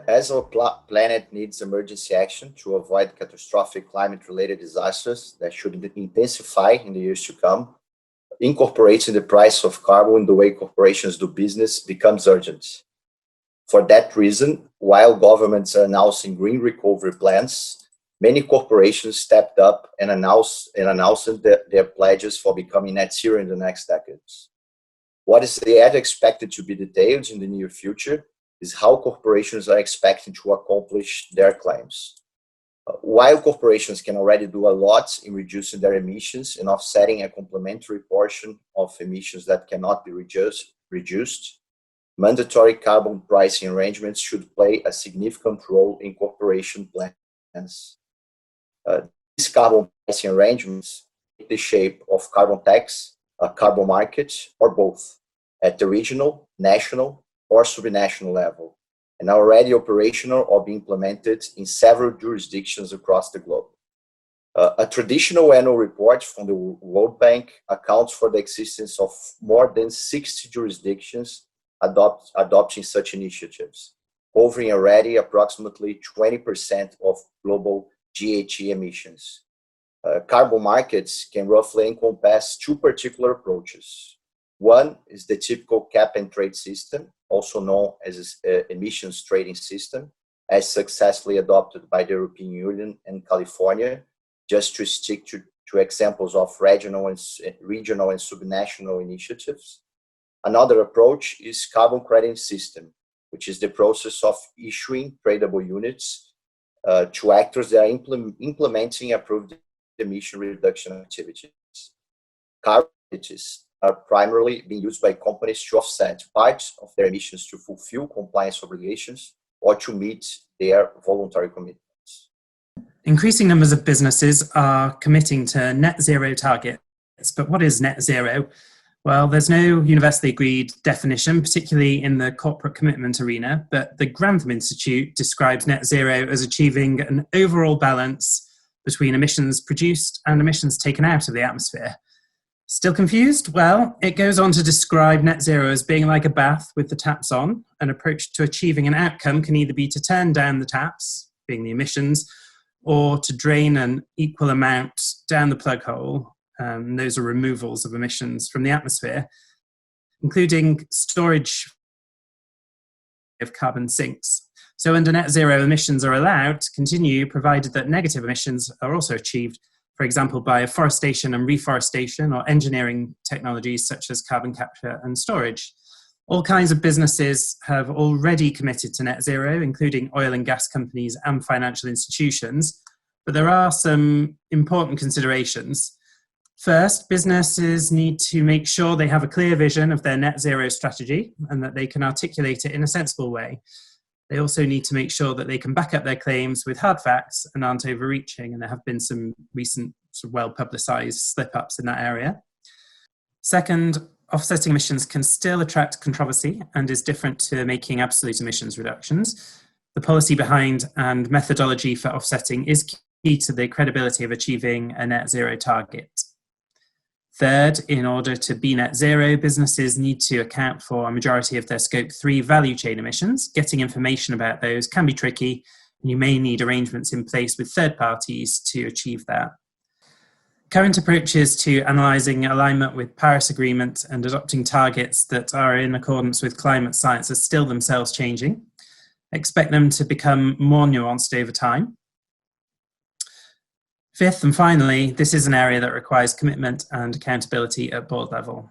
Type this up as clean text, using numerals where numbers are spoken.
as our planet needs emergency action to avoid catastrophic climate-related disasters that should intensify in the years to come, incorporating the price of carbon in the way corporations do business becomes urgent. For that reason, while governments are announcing green recovery plans, many corporations stepped up and announced their pledges for becoming net zero in the next decades. What is yet expected to be detailed in the near future is how corporations are expecting to accomplish their claims. While corporations can already do a lot in reducing their emissions and offsetting a complementary portion of emissions that cannot be reduced, mandatory carbon pricing arrangements should play a significant role in corporation plans. These carbon pricing arrangements take the shape of carbon tax, a carbon market, or both, at the regional, national, or subnational level, and are already operational or being implemented in several jurisdictions across the globe. A traditional annual report from the World Bank accounts for the existence of more than 60 jurisdictions adopting such initiatives, covering already approximately 20% of global GHG emissions. Carbon markets can roughly encompass two particular approaches. One is the typical cap and trade system, also known as emissions trading system, as successfully adopted by the European Union and California, just to stick to examples of regional and subnational initiatives. Another approach is carbon credit system, which is the process of issuing tradable units to actors that are implementing approved emission reduction activities. Carbon credits are primarily being used by companies to offset parts of their emissions to fulfill compliance obligations or to meet their voluntary commitments. Increasing numbers of businesses are committing to net zero targets, but what is net zero? Well, there's no universally agreed definition, particularly in the corporate commitment arena, but the Grantham Institute describes net zero as achieving an overall balance between emissions produced and emissions taken out of the atmosphere. Still confused? Well, it goes on to describe net zero as being like a bath with the taps on. An approach to achieving an outcome can either be to turn down the taps, being the emissions, or to drain an equal amount down the plug hole. Those are removals of emissions from the atmosphere, including storage of carbon sinks. So under net zero, emissions are allowed to continue provided that negative emissions are also achieved, for example, by afforestation and reforestation or engineering technologies such as carbon capture and storage. All kinds of businesses have already committed to net zero, including oil and gas companies and financial institutions, but there are some important considerations. First, businesses need to make sure they have a clear vision of their net zero strategy and that they can articulate it in a sensible way. They also need to make sure that they can back up their claims with hard facts and aren't overreaching, and there have been some recent well-publicised slip-ups in that area. Second, offsetting emissions can still attract controversy and is different to making absolute emissions reductions. The policy behind and methodology for offsetting is key to the credibility of achieving a net zero target. Third, in order to be net zero, businesses need to account for a majority of their scope 3 value chain emissions. Getting information about those can be tricky, and you may need arrangements in place with third parties to achieve that. Current approaches to analysing alignment with Paris Agreement and adopting targets that are in accordance with climate science are still themselves changing. Expect them to become more nuanced over time. Fifth and finally, this is an area that requires commitment and accountability at board level.